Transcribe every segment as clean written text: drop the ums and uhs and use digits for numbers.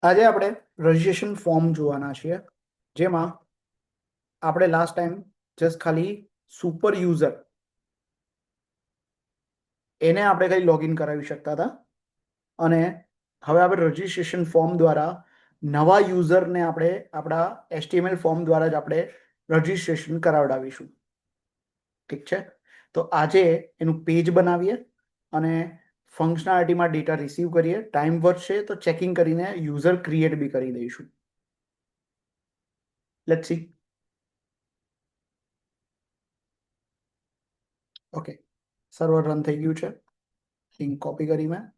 આજે આપણે registration form જોવાના છીએ, જેમાં આપણે લાસ્ટ ટાઈમ જસ્ટ ખાલી સુપર યુઝર એને આપણે કઈ લોગિન કરાવી શકતા હતા, અને હવે આપણે રજીસ્ટ્રેશન ફોર્મ દ્વારા નવા યુઝરને આપણે આપણા HTML ફોર્મ દ્વારા જ આપણે રજીસ્ટ્રેશન કરાવડાવીશું. ઠીક છે, તો આજે એનું પેજ બનાવીએ અને ફંક્શનાલિટીમાં ડેટા રિસીવ કરીએ. ટાઈમ વધશે તો ચેકિંગ કરીને યુઝર ક્રિએટ બી કરી દઈશું. Let's see. Okay, server run થઈ ગયું છે. લિંક કોપી કરી મેં.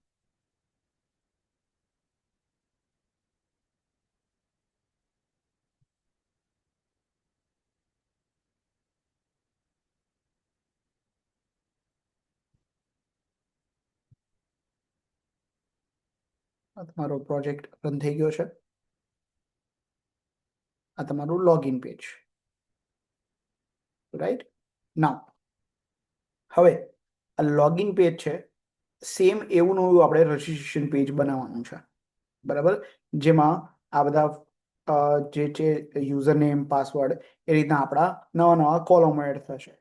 આ તમારો પ્રોજેક્ટ રન થઈ ગયો છે. આ તમારું લોગિન પેજ, રાઈટ? નાઉ હવે આ લોગિન પેજ છે, સેમ એવું નવું આપણે રજીસ્ટ્રેશન પેજ બનાવવાનું છે, બરાબર? જેમાં આ બધા જે છે યુઝર નેમ, પાસવર્ડ, એ રીતના આપણા નવા નવા કોલમો એડ થશે.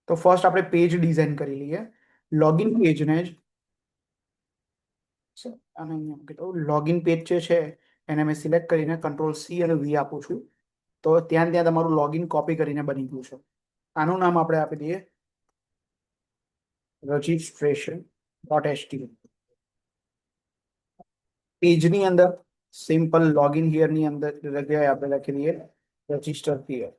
તો ફર્સ્ટ આપણે પેજ ડિઝાઇન કરી લઈએ. લોગિન પેજને જ અને અહીંયા મૂકી લોગિન પેજ જે છે એને મેં સિલેક્ટ કરીને Ctrl+C અને V આપું છું, તો ત્યાં તમારું લોગિન કોપી કરીને બની ગયું છે. આનું નામ આપણે આપી દઈએ registration.html. પેજની અંદર સિમ્પલ લોગિન હિયર ની અંદર જગ્યાએ આપણે લખી દઈએ રજિસ્ટર હિયર.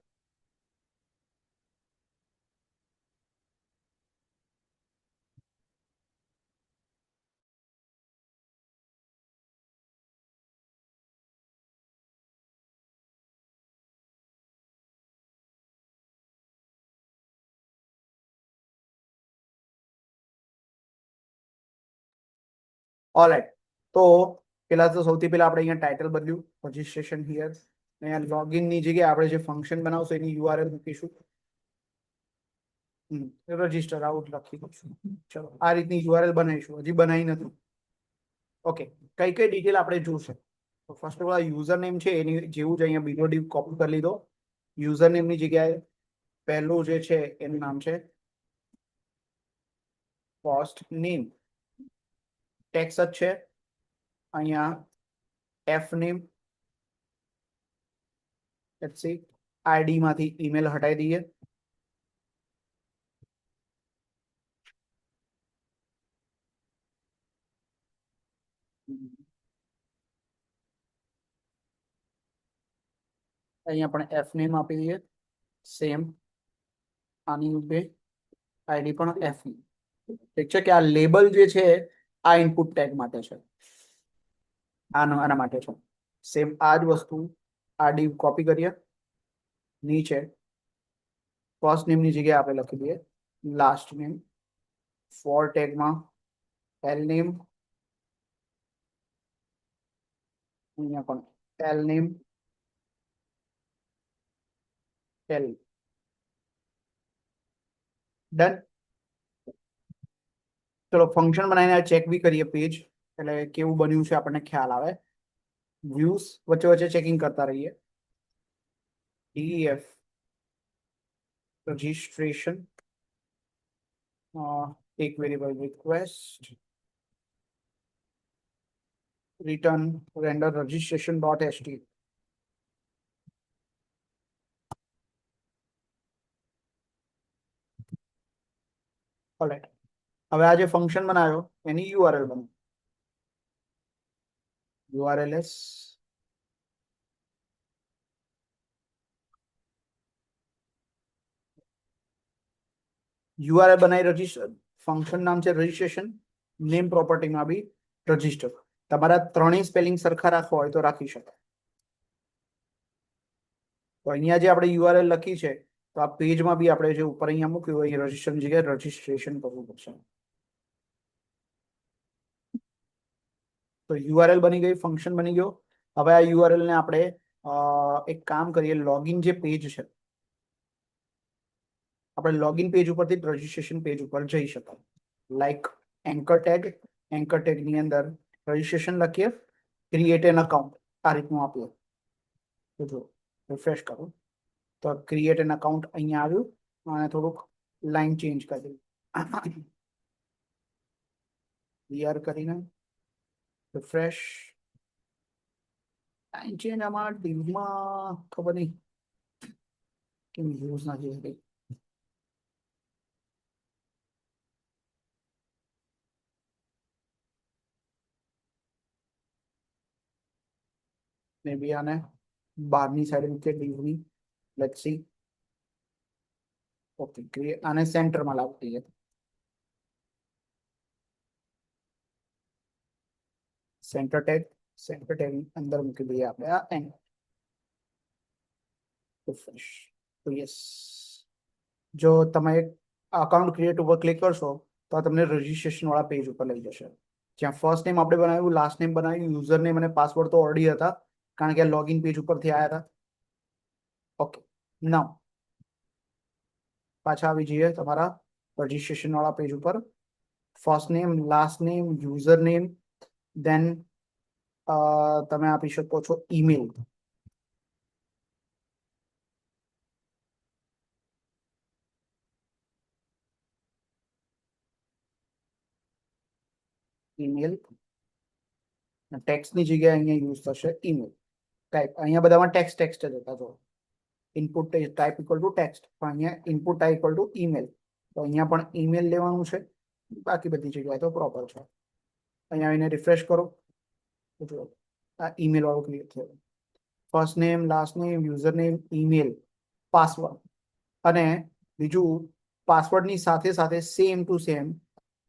ઓલરાઈટ, તો પેલા તો સૌથી પહેલા આપણે અહીંયા ટાઇટલ બદલ્યું રજિસ્ટ્રેશન હિયર. અહીંયા લોગિન ની જગ્યાએ આપણે જે ફંક્શન બનાવશું એની URL મૂકીશું. રજિસ્ટર આઉટ લખી દઈશું. ચલો, આ રીતની URL બનાવીશું. હજી બનાવી નથી. ઓકે, કઈ કઈ ડિટેલ આપણે જોશે? તો first of all user name છે એની જેવું જ અહીંયા બીજો ડીવ કોપી કરી લીધો. યુઝર નેમ ની જગ્યાએ પહેલું જે છે એનું નામ છે પોસ્ટ નેમ. ટેક્સ જ છે અહીંયા F name. Let's see, ID માંથી ઈમેલ હટાવી દઈએ. અહીંયા પણ એફ નેમ આપી દઈએ. સેમ આની ઉપર આઈડી પણ એફ. ઠીક છે, કે આ લેબલ જે છે આ ઇનપુટ ટેગ માટે છે, આના માટે છે. સેમ આ જ વસ્તુ આ ડીવ કોપી કરીએ. નીચે ફર્સ્ટ નેમ ની જગ્યાએ આપણે લખી દઈએ લાસ્ટ નેમ. ફોર ટેગમાં એલ નેમ, અહીંયા પણ એલ નેમ એલ. ડન. ચલો ફંક્શન બનાવીને ચેક બી કરીએ પેજ, એટલે કેવું બન્યું છે આપણને ખ્યાલ આવે. વ્યૂઝ વચ્ચે વચ્ચે ચેકિંગ કરતા રહીએ. DEF રજિસ્ટ્રેશન, એક variable request, return render registration.html. Alright, હવે આ જે ફંક્શન બનાવ્યો એની URL બને. URLs URL બનાવી રજિસ્ટર. ફંક્શન નામ છે રજિસ્ટ્રેશન. નેમ પ્રોપર્ટીમાં બી રજિસ્ટર. તમારા ત્રણેય સ્પેલિંગ સરખા રાખવા હોય તો રાખી શકાય. તો અહીંયા જે આપણે URL લખી છે, તો આ પેજમાં બી આપણે જે ઉપર અહીંયા મૂક્યું હોય રજિસ્ટરની જગ્યાએ રજિસ્ટ્રેશન કરવું પડશે. તો URL બની ગઈ, ફંક્શન બની ગયો. હવે આ URL ને આપણે એક કામ કરીએ, લોગિન જે પેજ છે, આપણે લોગિન પેજ ઉપરથી રજિસ્ટ્રેશન પેજ ઉપર જઈ શકાય. Like anchor tag. Anchor tag ની અંદર રજિસ્ટ્રેશન લખીએ ક્રિએટ એન અકાઉન્ટ આ રીતનું આપ્યું. તો જો રિફ્રેશ કરું તો ક્રિએટ એન અકાઉન્ટ અહીંયા આવ્યું અને થોડુંક લાઈન ચેન્જ કરી ક્લિયર કરીને રિફ્રેશ. લાઈન ચેન્જ આમાં ડીવમાં ખબર નહીં કેમ યુઝ નથી થતી. મે બી આને બહારની સાઈડ મૂકે ડીવની. Let's see. ઓકે ક્રિએટ આને સેન્ટરમાં લાવી દઈએ. સેન્ટર ટેગ અંદર મૂકી દઈએ આપણે આ એન્ડ રિફ્રેશ. તો યસ, જો તમે અકાઉન્ટ ક્રિએટ ઉપર ક્લિક કરશો તો આ તમને રજિસ્ટ્રેશન વાળા પેજ ઉપર લઈ જશે, જ્યાં ફર્સ્ટ નેમ આપણે બનાવ્યું, લાસ્ટ નેમ બનાવ્યું, યુઝર નેમ અને પાસવર્ડ તો ઓલરેડી હતા કારણ કે લોગિન પેજ ઉપરથી આવ્યા હતા. ઓકે, નાઉ પાછા આવી જઈએ તમારા રજિસ્ટ્રેશન વાળા પેજ ઉપર. First name, last name, user name, then તમે આપી શકો છો ઈમેલ. ઈમેલ ટેક્સ્ટની જગ્યાએ અહીંયા યુઝ થશે ઈમેલ. ટાઈપ અહીંયા બધામાં ટેક્સ્ટ જ હતા. જો input type equal to text, પણ અહીંયા input type equal to email. તો અહીંયા પણ ઈમેલ લેવાનું છે, બાકી બધી જગ્યાએ તો પ્રોપર છે. અહીંયા આવીને રિફ્રેશ કરો તો જો આ ઈમેલ વાળું ક્લિયર થયું. First name, last name, user name, email, password, અને બીજું પાસવર્ડની સાથે સાથે સેમ ટુ સેમ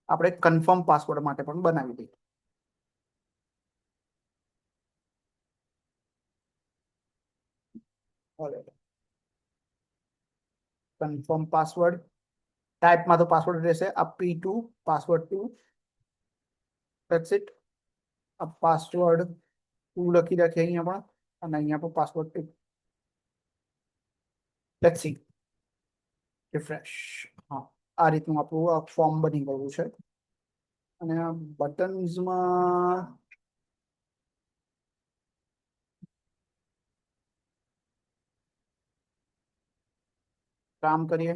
આપણે કન્ફર્મ પાસવર્ડ માટે પણ બનાવી દઈએ. કન્ફર્મ પાસવર્ડ ટાઈપમાં તો પાસવર્ડ રહેશે આ P2 પાસવર્ડ 2. That's it. આ પાસવર્ડ 2 લખી રાખીએ અહીંયા પણ, અને અહીંયા પણ પાસવર્ડ 2. Let's see. રિફ્રેશ. હા, આ રીતનું આપણું આ ફોર્મ બની ગયું છે. અને આ બટન્સમાં કામ કરીએ.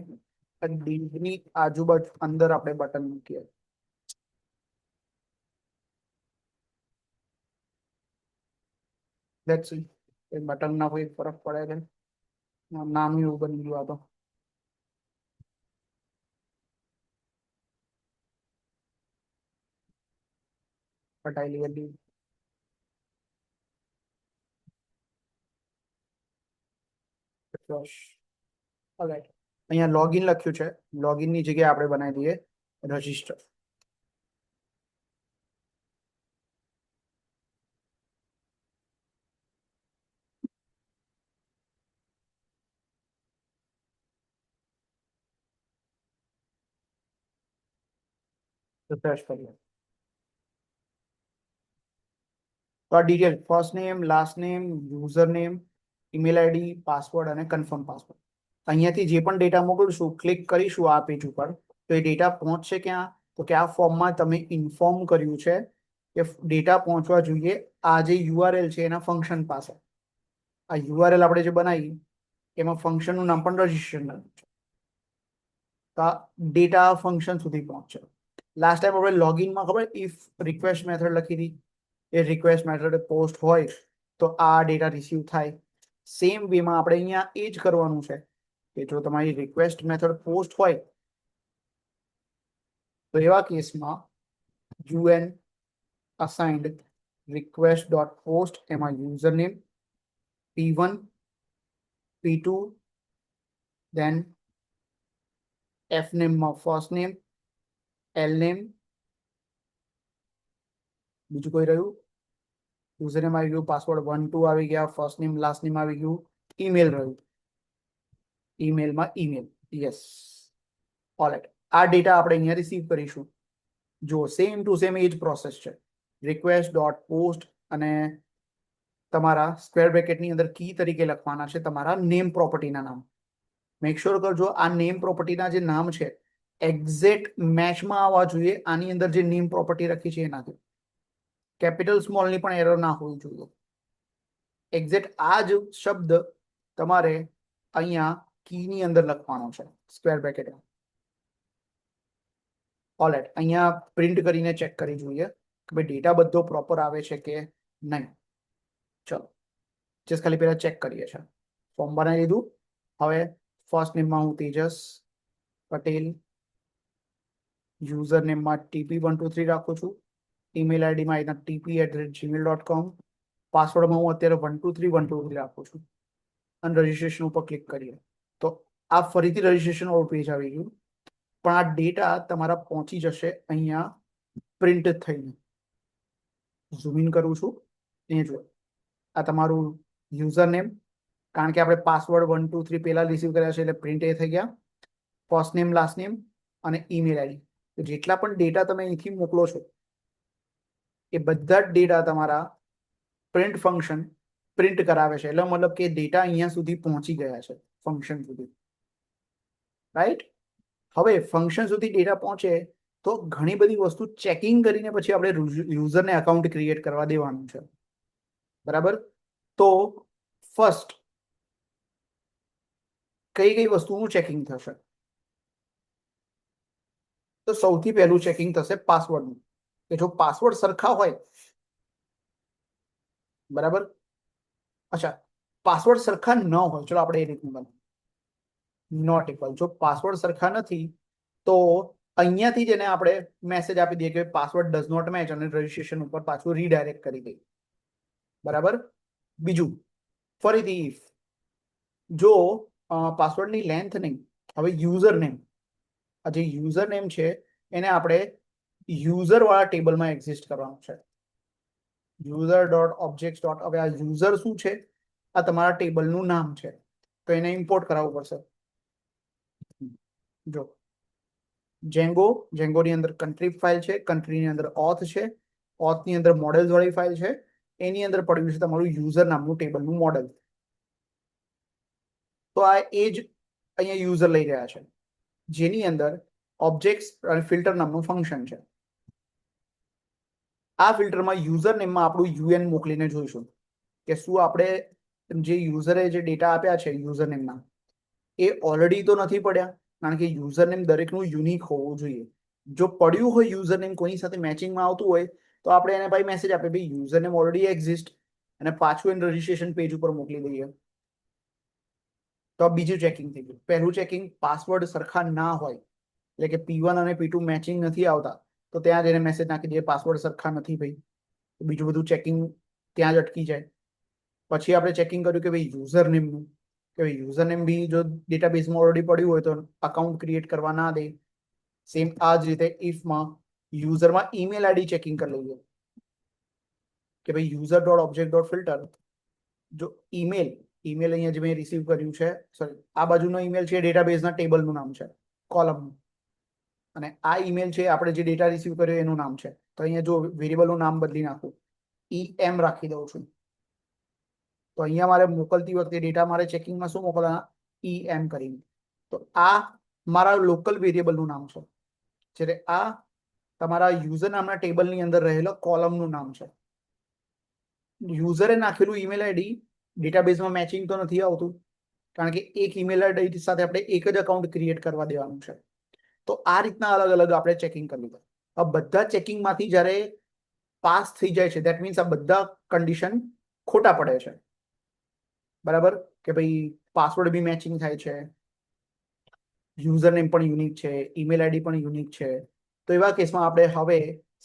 ડીવની આજુબાજુ અંદર આપણે બટન મૂકીએ. લેટ્સ સી બટનના કોઈ ફરક પડે છે. નાનું એવું બની ગયું આ તો. હટાઈ લઈએ ડીવ. ઓલરાઈટ, અહીંયા લોગિન લખ્યું છે, લોગિનની જગ્યાએ આપણે બનાવી દઈએ રજિસ્ટર. રિફ્રેશ કરીએ તો આ detail first name, last name, user name, email ID, password અને કન્ફર્મ પાસવર્ડ. અહીંયાથી જે પણ ડેટા મોકલશું, ક્લિક કરીશું આ પેજ ઉપર, તો એ ડેટા પહોંચશે ક્યાં? તો કે આ ફોર્મમાં તમે ઇન્ફોર્મ કર્યું છે કે ડેટા પહોંચવા જોઈએ આ જે યુઆરએલ છે એના ફંક્શન પાસે. આ યુઆરએલ આપણે જે બનાવી એમાં ફંક્શનનું નામ પણ રજિસ્ટ્રેશન છે. તો આ ડેટા ફંક્શન સુધી પહોંચશે. લાસ્ટ ટાઈમ આપણે લોગિનમાં ખબર ઇફ રિક્વેસ્ટ મેથડ લખી હતી, એ રિક્વેસ્ટ મેથડ પોસ્ટ હોય તો આ ડેટા રિસીવ થાય. સેમ વેમાં આપણે અહીંયા એ જ કરવાનું છે કે જો તમારી રિક્વેસ્ટ મેથડ પોસ્ટ હોય તો એવા કેસમાં un assigned request dot post એમાં user name p1 p2 then f name માં ફર્સ્ટ નેમ, l name, બીજું કોઈ રહ્યું? યુઝર નેમ આવી ગયું, પાસવર્ડ 1 2 આવી ગયા, ફર્સ્ટ નેમ લાસ્ટ નેમ આવી ગયું, ઈમેલ રહ્યું, ઈમેલમાં ઈમેલ. Yes, alright. આ ડેટા આપણે અહીંયા રિસીવ કરીશું. જો સેમ ટુ સેમ એ જ પ્રોસેસ છે. રિક્વેસ્ટ ડોટ પોસ્ટ અને તમારા સ્ક્વેર બ્રેકેટની અંદર કી તરીકે લખવાના છે તમારા નેમ પ્રોપર્ટીના નામ. મેક શ્યોર કરજો આ નેમ પ્રોપર્ટીના જે નામ છે એક્ઝેક્ટ મેચમાં આવવા જોઈએ આની અંદર જે નેમ પ્રોપર્ટી રાખી છે એનાથી. કેપિટલ સ્મોલ ની પણ એરર ના હોવી જોઈએ. એક્ઝેક્ટ આ જ શબ્દ તમારે અહીંયા કીની અંદર લખવાનો છે સ્ક્વેર બ્રેકેટ. ઓલરાઈટ, અહીંયા પ્રિન્ટ કરીને ચેક કરી જોઈએ કે ભાઈ ડેટા બધો પ્રોપર આવે છે કે નહીં. ચલો જસ્ટ ખાલી પહેલા ચેક કરીએ છીએ. ફોર્મ બનાવી લીધું. હવે ફર્સ્ટ નેમમાં હું તેજસ પટેલ, યુઝર નેમમાં TP123 રાખું છું, ઈમેલ આઈડીમાં એના tp@gmail.com, પાસવર્ડમાં હું અત્યારે 123 રાખું છું અને રજીસ્ટ્રેશન ઉપર ક્લિક કરીએ તો આ ફરીથી રજીસ્ટ્રેશન વાળું પેજ આવી ગયું. પણ આ ડેટા તમારા પહોંચી જશે અહીંયા પ્રિન્ટ થઈને. ઝૂમ ઇન કરું છું. એ જો આ તમારું યુઝર નેમ, કારણ કે આપણે પાસવર્ડ 123 પહેલા રિસીવ કર્યા છે એટલે પ્રિન્ટ એ થઈ ગયા. ફર્સ્ટ નેમ, લાસ્ટ નેમ અને ઈમેલ આઈડી. જેટલા પણ ડેટા તમે અહીંથી મોકલો છો એ બધા જ ડેટા તમારા પ્રિન્ટ ફંક્શન પ્રિન્ટ કરાવે છે. એટલે મતલબ કે ડેટા અહીંયા સુધી પહોંચી ગયા છે ફંક્શન સુધી. રાઈટ. હવે ફંક્શન સુધી ડેટા પહોંચે તો ઘણી બધી વસ્તુ ચેકિંગ કરીને પછી આપણે યુઝરને અકાઉન્ટ ક્રિએટ કરવા દેવાનું છે. બરાબર. તો ફર્સ્ટ કઈ વસ્તુનું ચેકિંગ થશે? તો સૌથી પહેલું ચેકિંગ થશે પાસવર્ડનું, કે જો પાસવર્ડ સરખા હોય. બરાબર. અચ્છા, પાસવર્ડ સરખા ન હોય, ચલો આપણે એ રીતનું બનાવીએ. Not equal. જો પાસવર્ડ સરખા નથી તો અહીંયાથી જ એને આપણે મેસેજ આપી દઈએ કે પાસવર્ડ ડઝ નોટ મેચ અને રજીસ્ટ્રેશન ઉપર પાછું રીડાયરેક્ટ કરી દઈએ. બરાબર. બીજું ફરીથી ઇફ જો પાસવર્ડની લેન્થ નહીં, હવે યુઝર નેમ, આ જે યુઝર નેમ છે એને આપણે યુઝર વાળા ટેબલમાં એક્ઝિસ્ટ કરવાનું છે. user.objects. હવે આ યુઝર શું છે? આ તમારા ટેબલનું નામ છે, તો એને ઇમ્પોર્ટ કરાવવું પડશે. જો જેંગોની અંદર કન્ટ્રી ફાઇલ છે, કન્ટ્રીની અંદર ઓથ છે, ઓથની અંદર મોડેલ્સ વાળી ફાઇલ છે, એની અંદર પડ્યું છે તમારું યુઝર નામનું ટેબલનું મોડેલ. તો આ એ જ અહીંયા યુઝર લઈ રહ્યા છે, જેની અંદર ઓબ્જેક્ટ્સ અને ફિલ્ટર નામનું ફંક્શન છે. આ ફિલ્ટરમાં યુઝર નેમમાં આપણું યુએન મોકલીને જોઈશું કે શું આપણે જે યુઝરે જે ડેટા આપ્યા છે યુઝર નેમના એ ઓલરેડી તો નથી પડ્યા, કારણ કે યુઝર નેમ દરેકનું યુનિક હોવું જોઈએ. જો પડ્યું હોય યુઝર નેમ કોઈની સાથે મેચિંગમાં આવતું હોય તો આપણે એને ભાઈ મેસેજ આપીએ ભાઈ યુઝર નેમ ઓલરેડી એક્ઝિસ્ટ અને પાછું એને રજીસ્ટ્રેશન પેજ ઉપર મોકલી દઈએ. તો બીજું ચેકિંગ થઈ ગયું. પહેલું ચેકિંગ પાસવર્ડ સરખા ના હોય, એટલે કે P1 અને P2 મેચિંગ નથી આવતા તો ત્યાં જઈને મેસેજ નાખી દઈએ પાસવર્ડ સરખા નથી ભાઈ. બીજું બધું ચેકિંગ ત્યાં જ અટકી જાય. પછી આપણે ચેકિંગ કર્યું કે ભાઈ યુઝર નેમનું, કે ભાઈ યુઝર નેમ બી જો ડેટાબેઝમાં ઓલરેડી પડ્યું હોય તો અકાઉન્ટ ક્રિએટ કરવા ના દે. સેમ આ જ રીતે ઇફમાં યુઝરમાં ઈમેલ આઈડી ચેકિંગ કરી લઈએ કે ભાઈ user.object.filter જો ઈમેલ અહીંયા જે મેં રિસીવ કર્યું છે, સોરી આ બાજુનો ઈમેલ છે ડેટાબેઝના ટેબલનું નામ છે, કોલમનું, અને આ ઈમેલ છે આપણે જે ડેટા રિસીવ કર્યો એનું નામ છે. તો અહીંયા જો વેરિયેબલનું નામ બદલી નાખું, EM રાખી દઉં છું, તો અહીંયા મારે મોકલતી વખતે ડેટા મારે ચેકિંગમાં શું મોકલવાના? EM કરીને. તો આ મારા લોકલ વેરિયેબલનું નામ છે, જ્યારે આ તમારા યુઝર નામના ટેબલની અંદર રહેલો કોલમનું નામ છે. યુઝરે નાખેલું ઈમેલ આઈડી ડેટાબેઝમાં મેચિંગ તો નથી આવતું, કારણ કે એક ઈમેલ આઈડી સાથે આપણે એક જ અકાઉન્ટ ક્રિએટ કરવા દેવાનું છે. તો આ રીતના અલગ અલગ આપણે ચેકિંગ કરવી પડે. આ બધા ચેકિંગમાંથી જ્યારે પાસ થઈ જાય છે દેટ મીન્સ આ બધા કન્ડિશન ખોટા પડે છે. બરાબર. કે ભાઈ પાસવર્ડ બી મેચિંગ થાય છે, યુઝર નેમ પણ યુનિક છે, ઈમેલ આઈડી પણ યુનિક છે. તો એવા કેસમાં આપણે હવે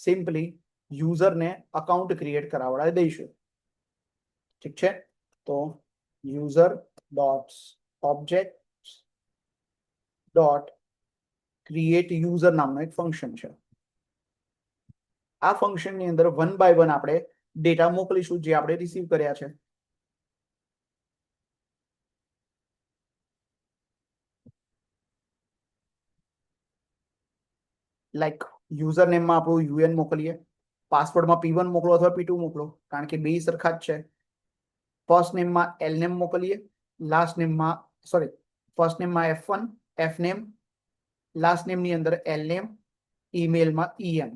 સિમ્પલી યુઝરને અકાઉન્ટ ક્રિએટ કરાવડાવી દઈશું. ઠીક છે. તો user.objects.create user નામનું એક ફંક્શન છે. આ ફંક્શનની અંદર 1 by 1 આપણે ડેટા મોકલીશું જે આપણે રિસીવ કર્યા છે. લાઈક યુઝર નેમમાં આપણું યુએન મોકલીએ, પાસવર્ડમાં P1 મોકલો અથવા P2 મોકલો, કારણ કે બે સરખા જ છે. ફર્સ્ટ નેમમાં LNAME મોકલીએ, લાસ્ટ નેમમાં ફર્સ્ટ નેમમાં F1 FNAME, લાસ્ટ નેમની અંદર LNAME, ઈમેલમાં EM.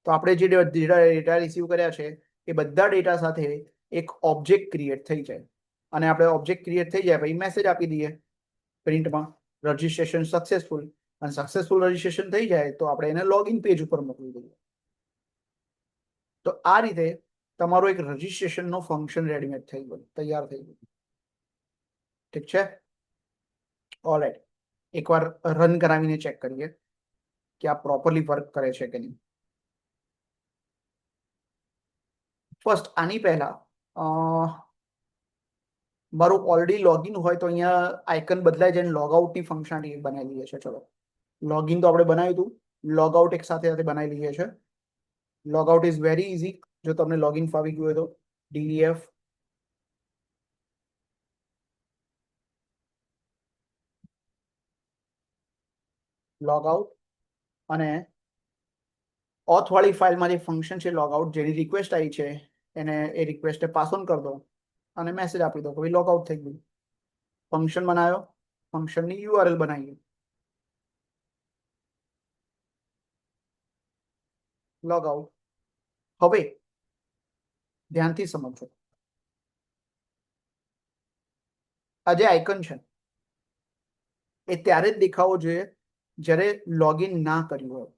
તો આપણે જે ડેટા રિસીવ કર્યા છે એ બધા ડેટા સાથે એક ઓબ્જેક્ટ ક્રિએટ થઈ જાય અને આપણે ઓબ્જેક્ટ ક્રિએટ થઈ જાય પછી મેસેજ આપી દઈએ પ્રિન્ટમાં રજીસ્ટ્રેશન સક્સેસફુલ, અને સક્સેસફુલ રજીસ્ટ્રેશન થઈ જાય તો આપણે એને લોગિન પેજ ઉપર મોકલી દઈએ. તો આ રીતે તમારો એક રજીસ્ટ્રેશનનો ફંક્શન રેડીમેડ થઈ ગયું, તૈયાર થઈ ગયું. ઠીક છે, ઓલરાઈટ. એકવાર રન કરાવીને ચેક કરીએ કે આ પ્રોપરલી વર્ક કરે છે કે નહીં. ફર્સ્ટ આની પહેલા મારું ઓલરેડી લોગિન હોય તો અહીંયા આઇકન બદલાય જાય, લોગઆઉટની ફંક્શનાલિટી બનાવી લઈએ છે. ચલો, લોગિન તો આપણે બનાવ્યું હતું, લોગઆઉટ એક સાથે સાથે બનાવી લઈએ છે. Logout is very easy. જો તમને લોગિન ફાવી ગયું હોય તો def લોગઆઉટ અને ઓથ વાળી ફાઇલમાં જે ફંક્શન છે લોગઆઉટ, જેની રિક્વેસ્ટ આવી છે એને એ રિક્વેસ્ટને પાસ ઓન કરી દો અને મેસેજ આપી દો કે લોગઆઉટ થઈ ગયું. ફંક્શન બનાવ્યો, ફંક્શનની યુઆરએલ બનાવી, લોગઆઉટ. હવે ધ્યાનથી સમજો, આ જે આઇકન છે એ ત્યારે જ દેખાવો જોઈએ જ્યારે લોગિન ના કર્યું હોય.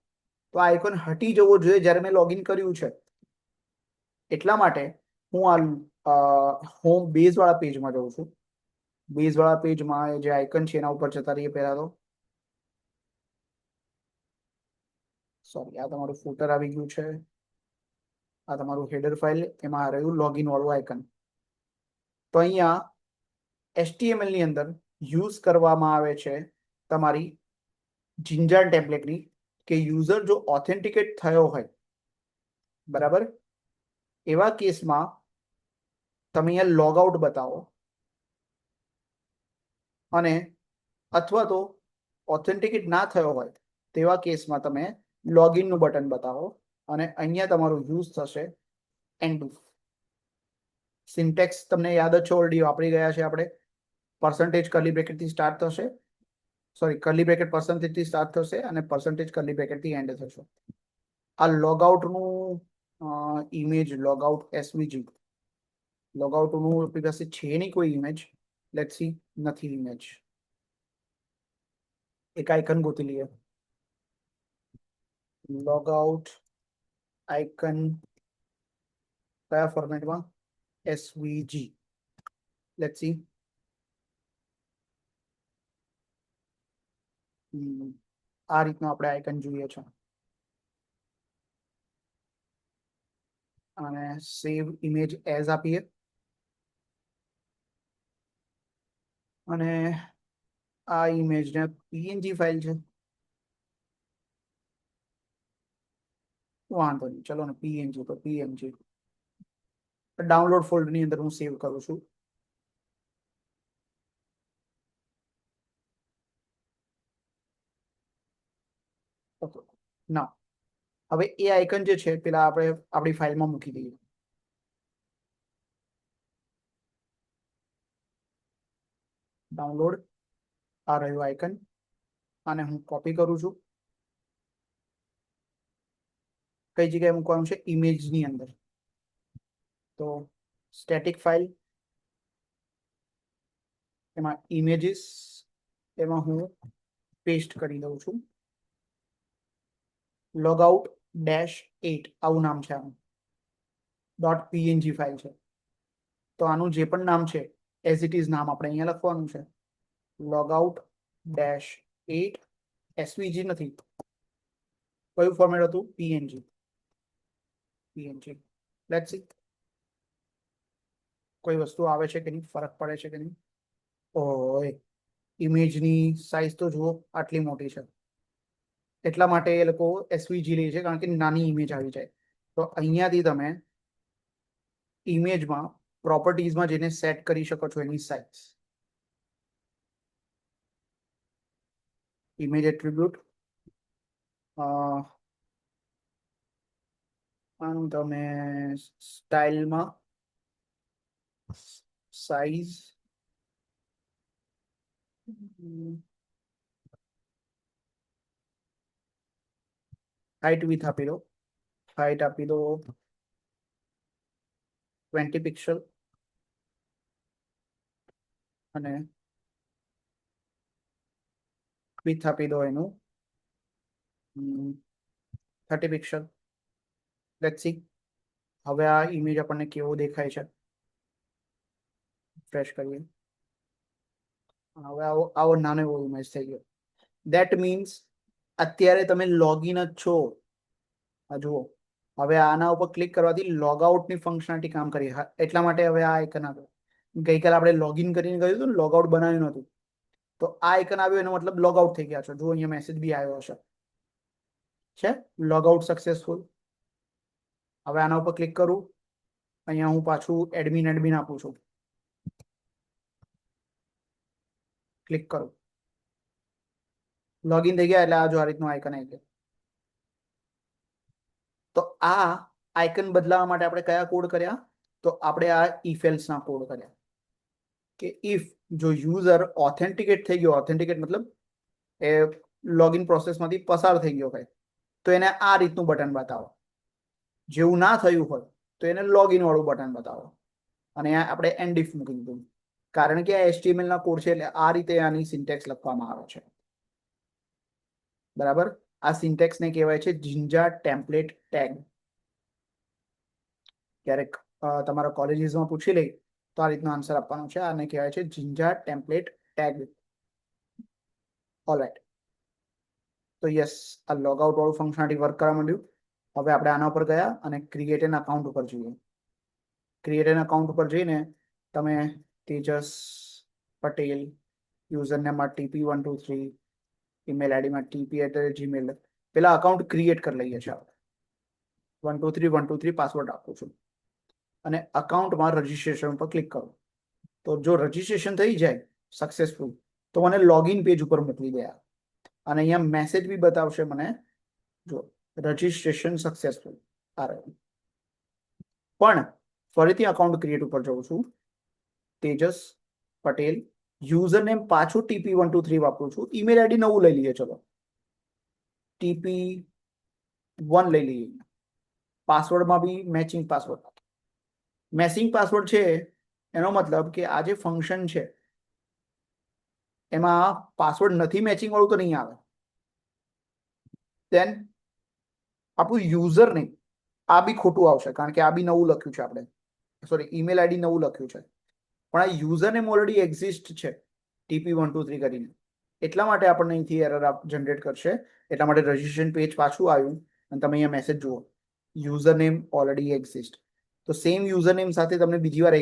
તો આ આઇકન હટી જવો જોઈએ જ્યારે મેં લોગિન કર્યું છે. એટલા માટે હું આ હોમ બેઝ વાળા પેજમાં જઉં છું. બેઝ વાળા પેજમાં જે આઇકન છે એના ઉપર જતા રહીએ પહેલા તો. સોરી, આ તમારું ફૂટર આવી ગયું છે, આ તમારું હેડર ફાઇલ, એમાં રહ્યું લોગિન વાળું આઇકન. તો અહીંયા HTML ની અંદર યુઝ કરવામાં આવે છે તમારી જિંજાર ટેમ્પલેટની, કે યુઝર જો ઓથેન્ટિકેટ થયો હોય, બરાબર, એવા કેસમાં તમે અહીંયા લોગઆઉટ બતાવો, અને અથવા તો ઓથેન્ટિકેટ ના થયો હોય તેવા કેસમાં તમે લોગિનનું બટન બતાવો, અને અહીંયા તમારું યુઝ થશે એન્ડ. સિન્ટેક્સ તમને યાદ જ છે, ઓલરેડી વાપરી ગયા છે આપણે. પર્સન્ટેજ કર્લી બ્રેકેટથી સ્ટાર્ટ થશે, સોરી, કર્લી બ્રેકેટ પર્સન્ટેજથી સ્ટાર્ટ થશે અને પર્સન્ટેજ કર્લી બ્રેકેટથી એન્ડ થશે. આ લોગઆઉટનું ઇમેજ, લોગઆઉટ એસવીજી, લોગઆઉટનું આપણી પાસે છે નહીં કોઈ ઇમેજ. લેટ્સ સી, નથી ઇમેજ. એક આઇકન ગોતી લઈએ, લોગઆઉટ આઇકન કયા ફોર્મેટમાં, એસવીજી. Let's see. આ રીતનો આપણે આઇકન જોઈએ છે, અને સેવ ઇમેજ એઝ આપીએ, અને આ ઇમેજને પીએનજી ફાઇલ છે, વાંધો નહીં, ચલો ને પીએનજી તો પીએનજી ડાઉનલોડ ફોલ્ડરની અંદર હું સેવ કરું છું. ના, હવે એ આઇકન જે છે પેલા આપણે આપણી ફાઇલમાં મૂકી દઈએ. ડાઉનલોડ, આ રહ્યું આઇકન, અને હું કોપી કરું છું. કઈ જગ્યાએ મૂકવાનું છે, ઇમેજની અંદર. તો સ્ટેટિક ફાઇલ, એમાં ઇમેજીસ, એમાં હું પેસ્ટ કરી દઉં છું. લોગઆઉટ -8 આવું નામ છે આનું, .png ફાઇલ છે. તો આનું જે પણ નામ છે એઝ ઇટ ઇઝ નામ આપણે અહીંયા લખવાનું છે, લોગઆઉટ -8 એસવીજી નથી. કયું ફોર્મેટ હતું, પીએનજી. પીએનજી, લેટ્સ સી કોઈ વસ્તુ આવે છે કે નહીં, ફરક પડે છે કે નહીં. ઓય, ઇમેજની સાઇઝ તો જુઓ, આટલી મોટી છે. એટલા માટે એ લોકો એસવીજી લે છે, કારણ કે નાની ઇમેજ આવી જાય. તો અહીંયાથી તમે ઇમેજમાં પ્રોપર્ટીઝમાં જઈને સેટ કરી શકો છો એની સાઇઝ. ઇમેજ એટ્રીબ્યુટ, આનું તમે સ્ટાઇલમાં સાઇઝ હાઇટ વિથ આપી દો. હાઈટ આપી દો 20 પિક્સલ અને વિડ્થ આપી દો એનું 30 પિક્સલ. લેટ્સ સી હવે આ ઇમેજ આપણને કેવો દેખાય છે. ફ્રેશ કરીએ. હવે આવો નાનો એવો ઇમેજ થઈ ગયો. ધેટ મીન્સ અત્યારે તમે લોગિન જ છો. આ જુઓ, હવે આના ઉપર ક્લિક કરવાથી લોગઆઉટની ફંક્શનાલિટી કામ કરી. એટલા માટે હવે આ આઇકન આવ્યો. ગઈકાલે આપણે લોગિન કરીને ગયું હતું ને, લોગઆઉટ બનાવ્યું નહોતું, તો આ આઇકન આવ્યો એનો મતલબ લોગઆઉટ થઈ ગયા છો. જો અહીંયા મેસેજ બી આવ્યો છે લોગઆઉટ સક્સેસફુલ. હવે આના ઉપર ક્લિક કરું, અહીંયા હું પાછું એડમિન આપું છું. ક્લિક કરું, લોગિન થઈ ગયા એટલે આ જો આ રીતનું આઇકન આવી ગયું. તો આ આઇકન બદલાવા માટે આપણે કયા કોડ કર્યા? તો આપણે આ ઇફ એલ્સ ના કોડ કર્યા કે ઇફ જો યુઝર ઓથેન્ટિકેટ થઈ ગયો, ઓથેન્ટિકેટ મતલબ એ લોગિન પ્રોસેસમાંથી પસાર થઈ ગયો હોય, તો એને આ રીતનું બટન બતાવો. જેવું ના થયું હોય તો એને લોગિન વાળું બટન બતાવો. અને આપણે એન્ડ ઇફ મૂકી દીધું, કારણ કે આ HTML ના કોડ છે એટલે આ રીતે આની સિન્ટેક્સ લખવામાં આવે છે. બરાબર, આ સિન્ટેક્સને કહેવાય છે જિંજા ટેમ્પલેટ ટેગ. ક્યારેક તમારા કોલેજીસમાં પૂછી લે તો આ રીતનો આન્સર આપવાનો છે. આને કહેવાય છે જિંજા ટેમ્પલેટ ટેગ. ઓલરાઈટ, તો યસ, આ લોગઆઉટ વાળું ફંક્શનાલિટી વર્ક કરવા માંડ્યું. હવે આપણે આના ઉપર ગયા અને ક્રિએટ એન અકાઉન્ટ ઉપર જઈએ. ક્રિએટ એન અકાઉન્ટ ઉપર જઈને તમે તેજસ પટેલ, યુઝરનેમમાં TP123, ઈમેલ આઈડીમાં TP@gmail, પેલા અકાઉન્ટ ક્રિએટ કરી લઈએ છીએ આપણે. 123 પાસવર્ડ આપું છું અને અકાઉન્ટમાં રજીસ્ટ્રેશન પર ક્લિક કરું. તો જો રજીસ્ટ્રેશન થઈ જાય સક્સેસફુલ તો મને લોગિન પેજ ઉપર મોકલી દે. અને અહીંયા મેસેજ બી બતાવશે મને, જો રજીસ્ટ્રેશન સક્સેસફુલ આ રહ્યું. પણ ફરીથી અકાઉન્ટ ક્રિએટ ઉપર જઉં છું, તેજસ પટેલ, યુઝર નેમ પાછું TP123 વાપરું છું. ઈમેલ આઈડી નવું લઈ લઈએ, ચલો TP1 લઈ લઈએ. પાસવર્ડમાં બી મેચિંગ પાસવર્ડ. મેચિંગ પાસવર્ડ છે એનો મતલબ કે આ જે ફંક્શન છે એમાં પાસવર્ડ નથી મેચિંગ વાળું તો નહીં આવે. દેન આપણું યુઝર નેમ આ બી ખોટું આવશે, કારણ કે આ બી નવું લખ્યું છે આપણે, સોરી ઈમેલ આઈડી નવું લખ્યું છે, પણ આ યુઝર નેમ ઓલરેડી એક્ઝિસ્ટ છે TP123 કરીને. એટલા માટે આપણને અહીંથી એરર જનરેટ કરશે. એટલા માટે રજીસ્ટ્રેશન પેજ પાછું આવ્યું અને તમે અહીંયા મેસેજ જુઓ, યુઝર નેમ ઓલરેડી એક્ઝિસ્ટ. તો સેમ યુઝર નેમ સાથે તમને બીજી વાર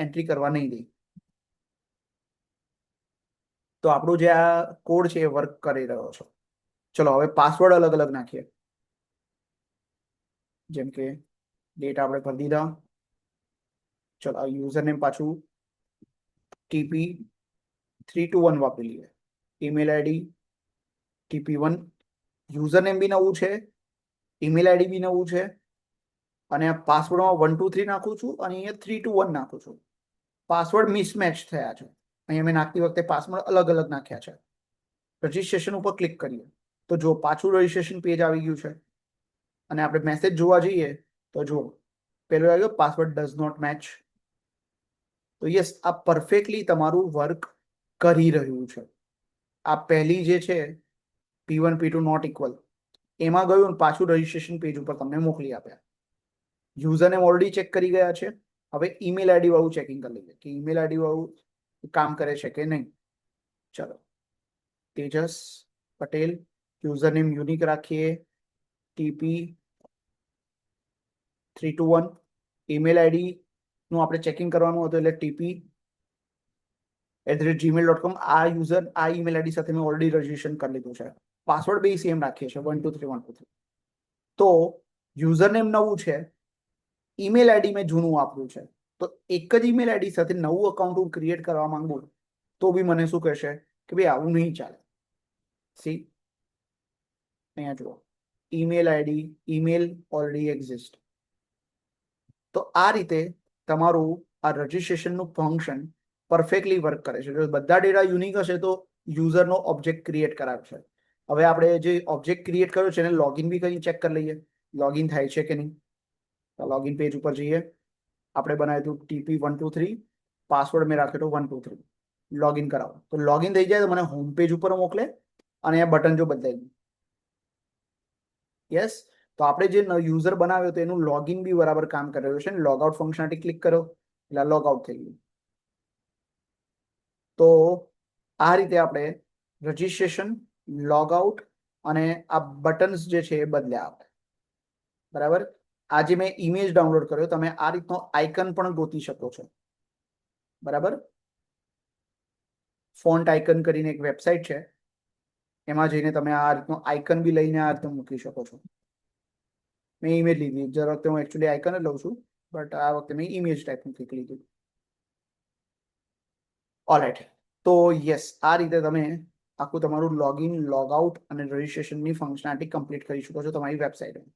એન્ટ્રી કરવા નહીં દે. તો આપણું જે આ કોડ છે એ વર્ક કરી રહ્યો છે. ચલો હવે પાસવર્ડ અલગ અલગ નાખીએ. જેમ કે ડેટા આપણે ભરી દીધા. ચલો આ યુઝર નેમ પાછું TP321 વાપરી લઈએ. Email ID TP1, user name બી નવું છે, ઈમેલ આઈડી બી નવું છે, અને પાસવર્ડમાં 123 નાખું છું અને અહીંયા 321 નાખું છું. પાસવર્ડ મિસમેચ થયા છે. અહીંયા મેં નાખતી વખતે પાસવર્ડ અલગ અલગ નાખ્યા છે. રજીસ્ટ્રેશન ઉપર ક્લિક કરીએ તો જો પાછું રજીસ્ટ્રેશન પેજ આવી ગયું છે. અને આપણે મેસેજ જોવા જઈએ તો જો પેલો આવ્યો પાસવર્ડ ડઝ નોટ મેચ. તો યસ, આ પરફેક્ટલી તમારું વર્ક કરી રહ્યું છે. આ પહેલી જે છે P1 P2 નોટ ઇક્વલ, એમાં ગયું પાછું રજીસ્ટ્રેશન પેજ ઉપર તમને મોકલી આપ્યા. યુઝરને ઓલરેડી ચેક કરી ગયા છે. હવે ઈમેલ આઈડી વાળું ચેકિંગ કરી લઈએ કે ઈમેલ આઈડી વાળું કામ કરે છે કે નહીં. ચલો Tejas Patel, user name unique રાખીએ TP321. ઈમેલ આઈડી નું આપણે ચેકિંગ કરવાનું હતું એટલે TP@gmail.com. આ યુઝર આ ઈમેલ આઈડી સાથે મેં ઓલરેડી રજીસ્ટ્રેશન કરી લીધું છે. પાસવર્ડ બે સેમ રાખીએ છીએ 123 તો યુઝર નેમ નવું છે, ઈમેલ આઈડી મેં જૂનું વાપર્યું છે. તો એક જ ઈમેલ આઈડી સાથે નવું અકાઉન્ટ હું ક્રિએટ કરવા માંગુ તો બી મને શું કહેશે કે ભાઈ આવું નહીં ચાલે. સી અહીંયા જુઓ, email ID email already exist. તો આ રીતે તમારું આ રજીસ્ટ્રેશનનું ફંક્શન પરફેક્ટલી વર્ક કરે છે. જો બધા ડેટા યુનિક હશે તો યુઝરનો ઓબ્જેક્ટ ક્રિએટ કરાવશે. હવે આપણે જે ઓબ્જેક્ટ ક્રિએટ કર્યો છે એને લોગિન બી કરી ચેક કરી લઈએ. લોગિન થાય છે કે નહીં. લોગિન પેજ ઉપર જઈએ. આપણે બનાવ્યું હતું TP123, પાસવર્ડ મેં રાખ્યો હતો 123. લોગિન કરાવો તો લોગિન થઈ જાય તો મને હોમ પેજ ઉપર મોકલે અને આ બટન જો બદલાઈ ગયું. યસ, તો આપણે જે યુઝર બનાવ્યો તો એનું લોગિન બી બરાબર કામ કરી રહ્યું છે. લોગઆઉટ ફંક્શનાલિટી ક્લિક કરો એટલે લોગઆઉટ થઈ ગયું. તો આ રીતે આપણે રજિસ્ટ્રેશન, લોગઆઉટ અને આ બટન્સ જે છે એ બદલ્યા આપણે. બરાબર. આજે મેં ઇમેજ ડાઉનલોડ કર્યો, તમે આ રીતનો આઇકન પણ ગોતી શકો છો. બરાબર. ફોન્ટ આઇકન કરીને એક વેબસાઇટ છે, એમાં જઈને તમે આ રીતનો આઇકન બી લઈને આ રીતે મૂકી શકો છો. મેં ઇમેજ લીધી, દર વખતે હું એકચ્યુઅલી આઇકન જ લઉં છું, બટ આ વખતે મેં ઇમેજ ટાઈપનું ક્લિક લીધું. ઓલરાઈટ, તો યસ, આ રીતે તમે આખું તમારું લોગિન, લોગઆઉટ અને રજિસ્ટ્રેશનની ફંક્શનાલિટી કમ્પ્લીટ કરી શકો છો તમારી વેબસાઇટમાં.